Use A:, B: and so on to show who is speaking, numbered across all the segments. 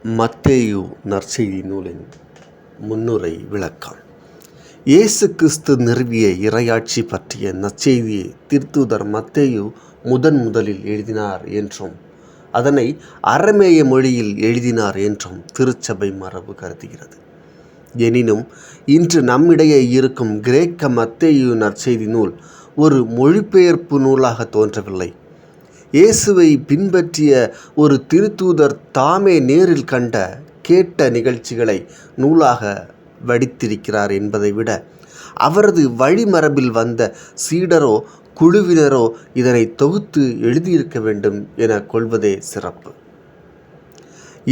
A: மத்தேயு நற்செய்தி நூலின் முன்னுரை விளக்கம். இயேசு கிறிஸ்து நிறுவிய இறையாட்சி பற்றிய நற்செய்தியை திருத்தூதர் மத்தேயு முதலில் எழுதினார் என்றும் அதனை அரமேய மொழியில் எழுதினார் என்றும் திருச்சபை மரபு கருதுகிறது. எனினும் இன்று நம்மிடையே இருக்கும் கிரேக்க மத்தேயு நற்செய்தி நூல் ஒரு மொழிபெயர்ப்பு நூலாக தோன்றவில்லை. இயேசுவை பின்பற்றிய ஒரு திருத்தூதர் தாமே நேரில் கேட்ட நிகழ்ச்சிகளை நூலாக வடித்திருக்கிறார் என்பதை விட அவரது வழிமரபில் வந்த சீடரோ குழுவினரோ இதனை தொகுத்து எழுதியிருக்க வேண்டும் என கொள்வதே சிறப்பு.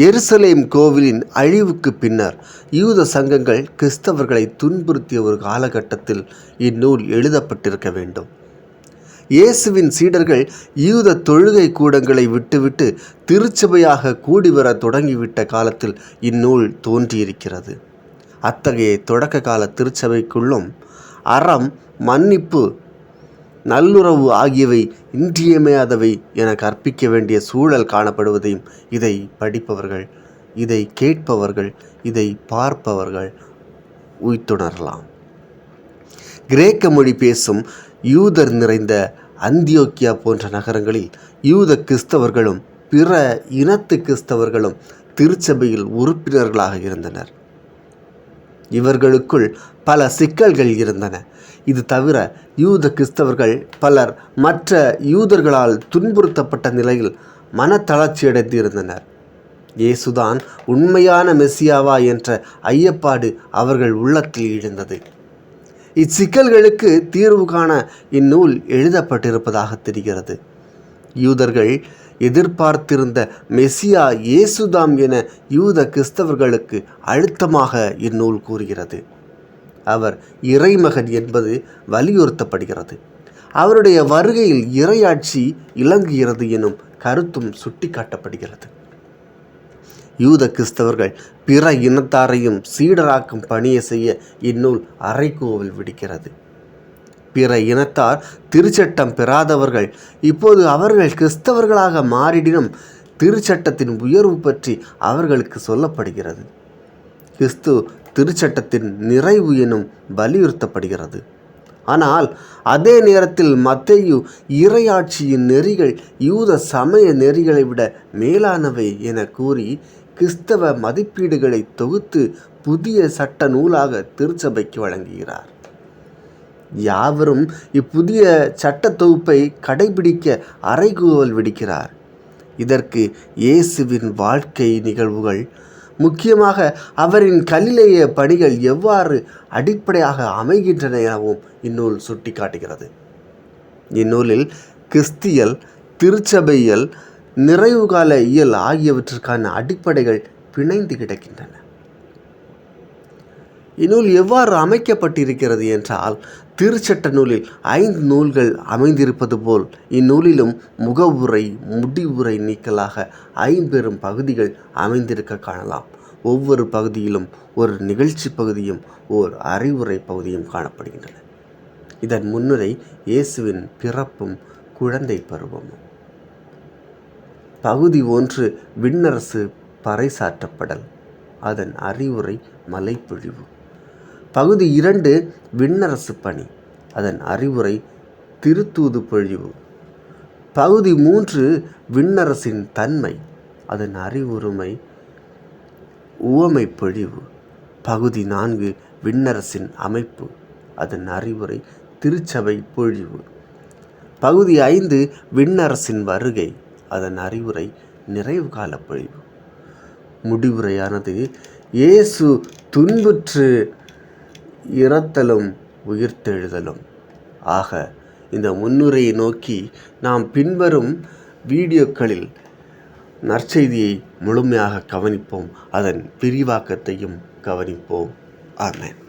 A: எருசலேம் கோவிலின் அழிவுக்கு பின்னர் யூத சங்கங்கள் கிறிஸ்தவர்களை துன்புறுத்திய ஒரு காலகட்டத்தில் இந்நூல் எழுதப்பட்டிருக்க வேண்டும். இயேசுவின் சீடர்கள் யூத தொழுகை கூடங்களை விட்டுவிட்டு திருச்சபையாக கூடிவர தொடங்கிவிட்ட காலத்தில் இந்நூல் தோன்றியிருக்கிறது. அத்தகைய தொடக்க கால திருச்சபைக்குள்ளும் அறம், மன்னிப்பு, நல்லுறவு ஆகியவை இன்றியமையாதவை என கற்பிக்க வேண்டிய சூழல் காணப்படுவதையும் இதை படிப்பவர்கள், இதை கேட்பவர்கள், இதை பார்ப்பவர்கள் உய்த்துணரலாம். கிரேக்க மொழி பேசும் யூதர் நிறைந்த அந்தியோக்கியா போன்ற நகரங்களில் யூத கிறிஸ்தவர்களும் பிற இனத்து கிறிஸ்தவர்களும் திருச்சபையில் உறுப்பினர்களாக இருந்தனர். இவர்களுக்குள் பல சிக்கல்கள் இருந்தன. இது தவிர யூத கிறிஸ்தவர்கள் பலர் மற்ற யூதர்களால் துன்புறுத்தப்பட்ட நிலையில் மனத்தளர்ச்சியடைந்து இருந்தனர். இயேசுதான் உண்மையான மெசியாவா என்ற ஐயப்பாடு அவர்கள் உள்ளத்தில் எழுந்தது. இச்சிக்கல்களுக்கு தீர்வு காண இந்நூல் எழுதப்பட்டிருப்பதாக தெரிகிறது. யூதர்கள் எதிர்பார்த்திருந்த மெசியா இயேசுதாம் என யூத கிறிஸ்தவர்களுக்கு அழுத்தமாக இந்நூல் கூறுகிறது. அவர் இறைமகன் என்பது வலியுறுத்தப்படுகிறது. அவருடைய வருகையில் இறையாட்சி இலங்குகிறது எனும் கருத்தும் சுட்டிக்காட்டப்படுகிறது. யூத கிறிஸ்தவர்கள் பிற இனத்தாரையும் சீடராக்கும் பணியை செய்ய இந்நூல் அறைகூவல் விடுக்கிறது. பிற இனத்தார் திருச்சட்டம் பெறாதவர்கள் இப்போது அவர்கள் கிறிஸ்தவர்களாக மாறிடினும் திருச்சட்டத்தின் உயர்வு பற்றி அவர்களுக்கு சொல்லப்படுகிறது. கிறிஸ்து திருச்சட்டத்தின் நிறைவு எனும் வலியுறுத்தப்படுகிறது. ஆனால் அதே நேரத்தில் மத்தேயு இறையாட்சியின் நெறிகள் யூத சமய நெறிகளை விட மேலானவை என கூறி கிறிஸ்தவ மதிப்பீடுகளை தொகுத்து புதிய சட்ட நூலாக திருச்சபைக்கு வழங்குகிறார். யாவரும் இப்புதிய சட்ட தொகுப்பை கடைபிடிக்க அறைகூவல் விடுக்கிறார். இதற்கு இயேசுவின் வாழ்க்கை நிகழ்வுகள், முக்கியமாக அவரின் கலிலேய பணிகள் எவ்வாறு அடிப்படையாக அமைகின்றன எனவும் இந்நூல் சுட்டிக்காட்டுகிறது. இந்நூலில் கிறிஸ்தியல், திருச்சபையியல், நிறைவுகால இயல் ஆகியவற்றிற்கான அடிப்படைகள் பிணைந்து கிடக்கின்றன. இந்நூல் எவ்வாறு அமைக்கப்பட்டிருக்கிறது என்றால், திருச்சட்ட நூலில் 5 நூல்கள் அமைந்திருப்பது போல் இந்நூலிலும் முகவுரை, முடிவுரை நீக்கலாக 5 பகுதிகள் அமைந்திருக்க காணலாம். ஒவ்வொரு பகுதியிலும் ஒரு நிகழ்ச்சி பகுதியும் ஓர் அறிவுரை பகுதியும் காணப்படுகின்றன. இதன் முன்னுரை இயேசுவின் பிறப்பும் குழந்தை பருவமும். பகுதி 1 விண்ணரசு பறைசாற்றப்படல், அதன் அறிவுரை மலைப்பொழிவு. பகுதி 2 விண்ணரசு பணி, அதன் அறிவுரை திருத்தூது பொழிவு. பகுதி 3 விண்ணரசின் தன்மை, அதன் அறிவுரிமை உவமை பொழிவு. பகுதி 4 விண்ணரசின் அமைப்பு, அதன் அறிவுரை திருச்சபை பொழிவு. பகுதி 5 விண்ணரசின் வருகை, அதன் அறிவுரை நிறைவு கால பொழிவு. முடிவுரையானது இயேசு துன்புற்று இறத்தலும் உயிர்த்தெழுதலும். ஆக இந்த முன்னுரையை நோக்கி நாம் பின்வரும் வீடியோக்களில் நற்செய்தியை முழுமையாக கவனிப்போம். அதன் விரிவாக்கத்தையும் கவனிப்போம். ஆமென்.